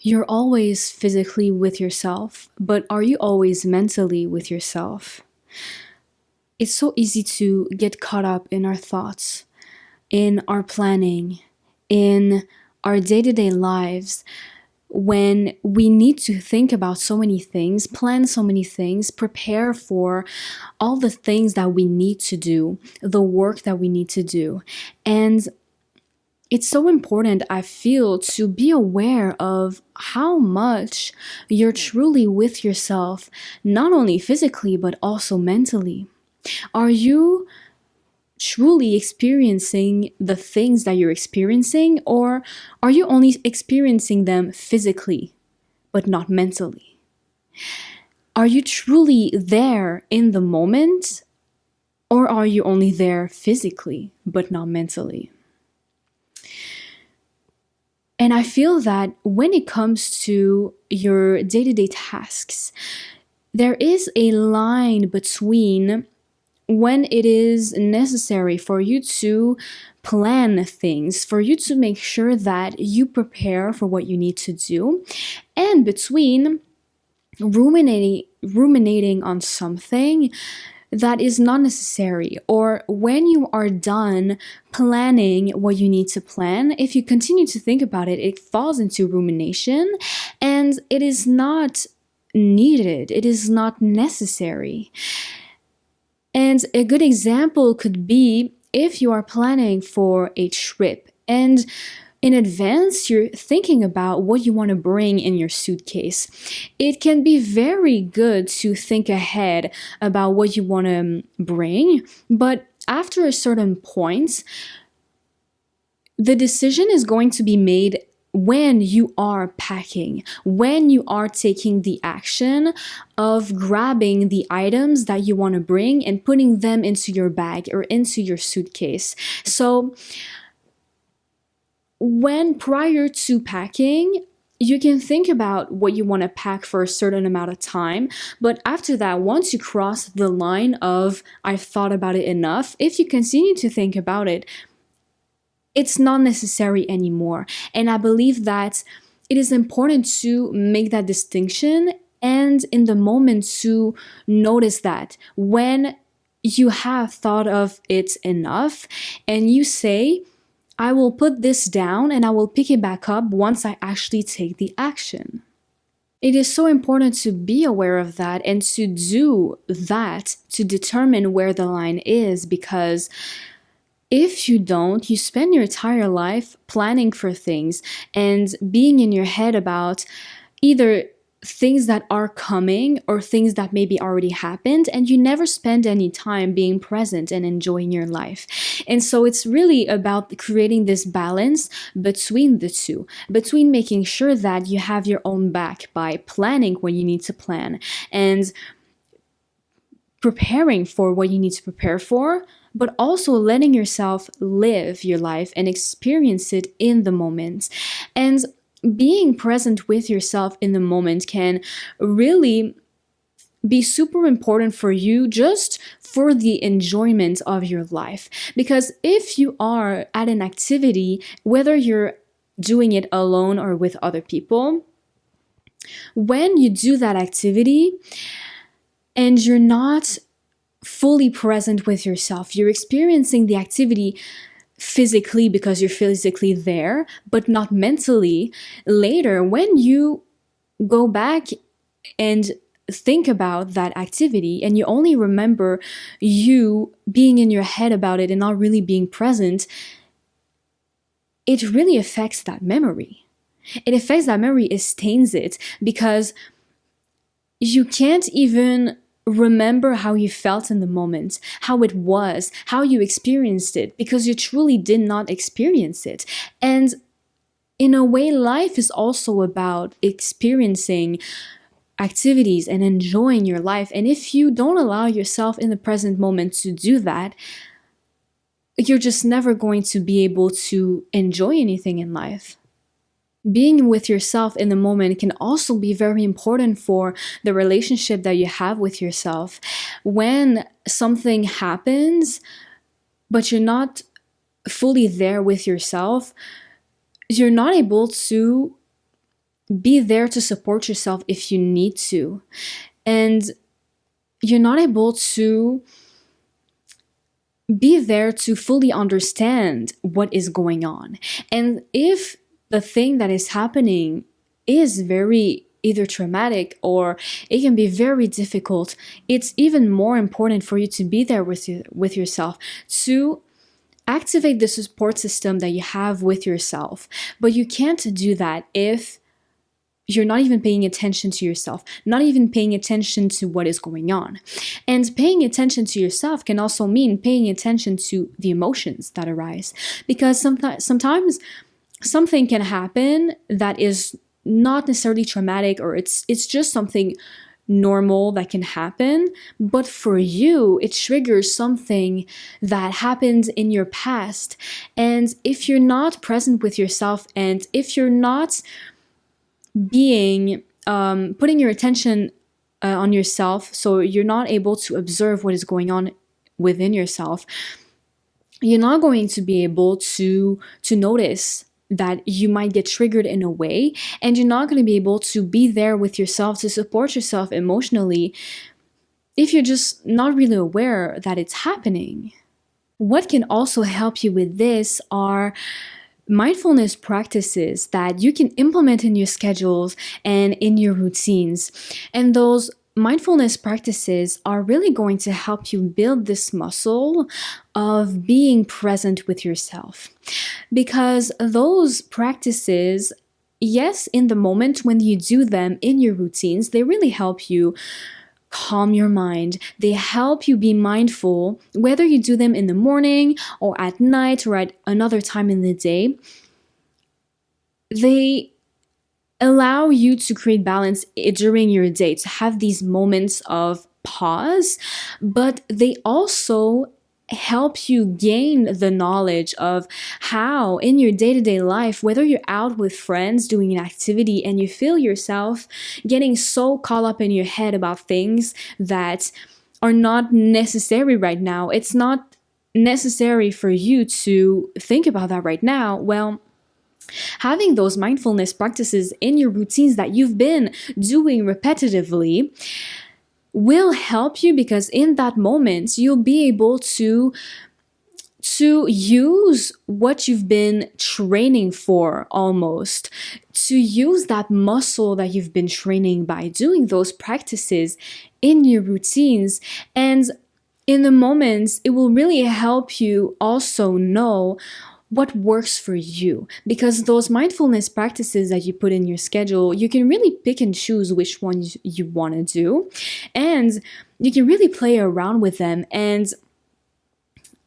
You're always physically with yourself, but are you always mentally with yourself? It's so easy to get caught up in our thoughts, in our planning, in our day-to-day lives, when we need to think about so many things, plan so many things, prepare for all the things that we need to do, the work that we need to do. And it's so important, I feel, to be aware of how much you're truly with yourself, not only physically, but also mentally. Are you truly experiencing the things that you're experiencing, or are you only experiencing them physically, but not mentally? Are you truly there in the moment, or are you only there physically, but not mentally? And I feel that when it comes to your day-to-day tasks, there is a line between when it is necessary for you to plan things, for you to make sure that you prepare for what you need to do, and between ruminating on something that is not necessary, or when you are done planning what you need to plan, if you continue to think about it, it falls into rumination and it is not needed, it is not necessary. And a good example could be if you are planning for a trip and in advance, you're thinking about what you want to bring in your suitcase. It can be very good to think ahead about what you want to bring, but after a certain point, the decision is going to be made when you are packing, when you are taking the action of grabbing the items that you want to bring and putting them into your bag or into your suitcase. So, when prior to packing, you can think about what you want to pack for a certain amount of time, but after that, once you cross the line of I've thought about it enough, if you continue to think about it, it's not necessary anymore. And I believe that it is important to make that distinction and in the moment to notice that when you have thought of it enough and you say, I will put this down and I will pick it back up once I actually take the action. It is so important to be aware of that and to do that to determine where the line is, because if you don't, you spend your entire life planning for things and being in your head about either things that are coming or things that maybe already happened, and you never spend any time being present and enjoying your life. And so it's really about creating this balance between the two, between making sure that you have your own back by planning what you need to plan and preparing for what you need to prepare for, but also letting yourself live your life and experience it in the moment. And being present with yourself in the moment can really be super important for you just for the enjoyment of your life. Because if you are at an activity, whether you're doing it alone or with other people, when you do that activity and you're not fully present with yourself, you're experiencing the activity physically because you're physically there, but not mentally. Later, when you go back and think about that activity and you only remember you being in your head about it and not really being present, it really affects that memory. It affects that memory, it stains it, because you can't even remember how you felt in the moment, how it was, how you experienced it, because you truly did not experience it. And in a way, life is also about experiencing activities and enjoying your life. And if you don't allow yourself in the present moment to do that, you're just never going to be able to enjoy anything in life. Being with yourself in the moment can also be very important for the relationship that you have with yourself. When something happens, but you're not fully there with yourself, you're not able to be there to support yourself if you need to. And you're not able to be there to fully understand what is going on. And if the thing that is happening is very either traumatic or it can be very difficult, it's even more important for you to be there with yourself, to activate the support system that you have with yourself. But you can't do that if you're not even paying attention to yourself, not even paying attention to what is going on. And paying attention to yourself can also mean paying attention to the emotions that arise. Because sometimes something can happen that is not necessarily traumatic, or it's just something normal that can happen, but for you it triggers something that happened in your past. And if you're not present with yourself, and if you're not being putting your attention on yourself, so you're not able to observe what is going on within yourself, you're not going to be able to notice that you might get triggered in a way, and you're not going to be able to be there with yourself to support yourself emotionally if you're just not really aware that it's happening. What can also help you with this are mindfulness practices that you can implement in your schedules and in your routines. And those mindfulness practices are really going to help you build this muscle of being present with yourself. Because those practices, yes, in the moment when you do them in your routines, they really help you calm your mind. They help you be mindful, whether you do them in the morning or at night or at another time in the day. They allow you to create balance during your day, to have these moments of pause, but they also help you gain the knowledge of how in your day-to-day life, whether you're out with friends doing an activity and you feel yourself getting so caught up in your head about things that are not necessary right now, it's not necessary for you to think about that right now. Well, having those mindfulness practices in your routines that you've been doing repetitively will help you, because in that moment you'll be able to use what you've been training for, almost to use that muscle that you've been training by doing those practices in your routines. And in the moments, it will really help you also know what works for you, because those mindfulness practices that you put in your schedule, you can really pick and choose which ones you want to do, and you can really play around with them and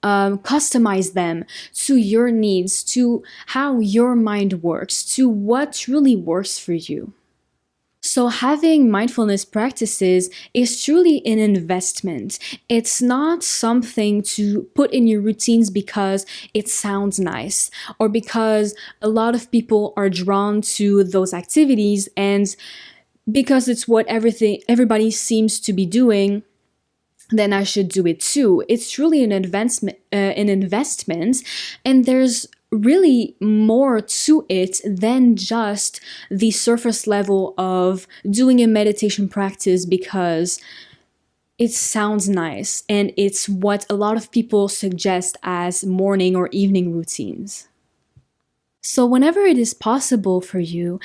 customize them to your needs, to how your mind works, to what truly works for you. So having mindfulness practices is truly an investment. It's not something to put in your routines because it sounds nice, or because a lot of people are drawn to those activities and because it's what everybody seems to be doing, then I should do it too. It's truly an investment, and there's really more to it than just the surface level of doing a meditation practice because it sounds nice and it's what a lot of people suggest as morning or evening routines. So whenever it is possible for you,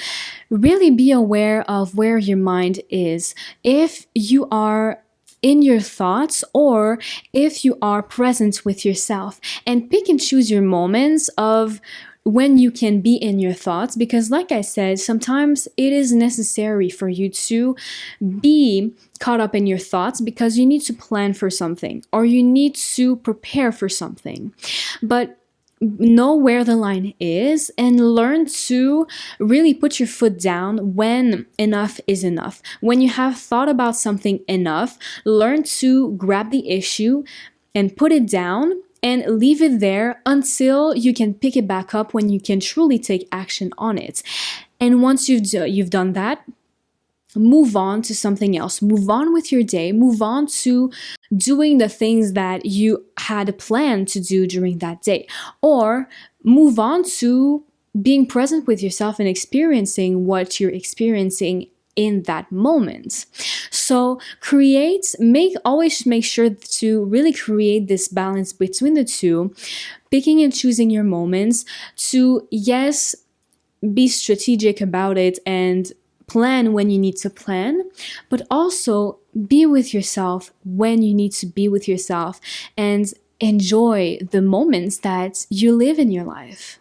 really be aware of where your mind is. If you are in your thoughts, or if you are present with yourself, and pick and choose your moments of when you can be in your thoughts, because like I said, sometimes it is necessary for you to be caught up in your thoughts because you need to plan for something or you need to prepare for something. But know where the line is and learn to really put your foot down when enough is enough. When you have thought about something enough, learn to grab the issue and put it down and leave it there until you can pick it back up when you can truly take action on it. And once you've done that, move on to something else. Move on with your day. Move on to doing the things that you had planned to do during that day. Or move on to being present with yourself and experiencing what you're experiencing in that moment. So always make sure to really create this balance between the two, picking and choosing your moments to, yes, be strategic about it and plan when you need to plan, but also be with yourself when you need to be with yourself and enjoy the moments that you live in your life.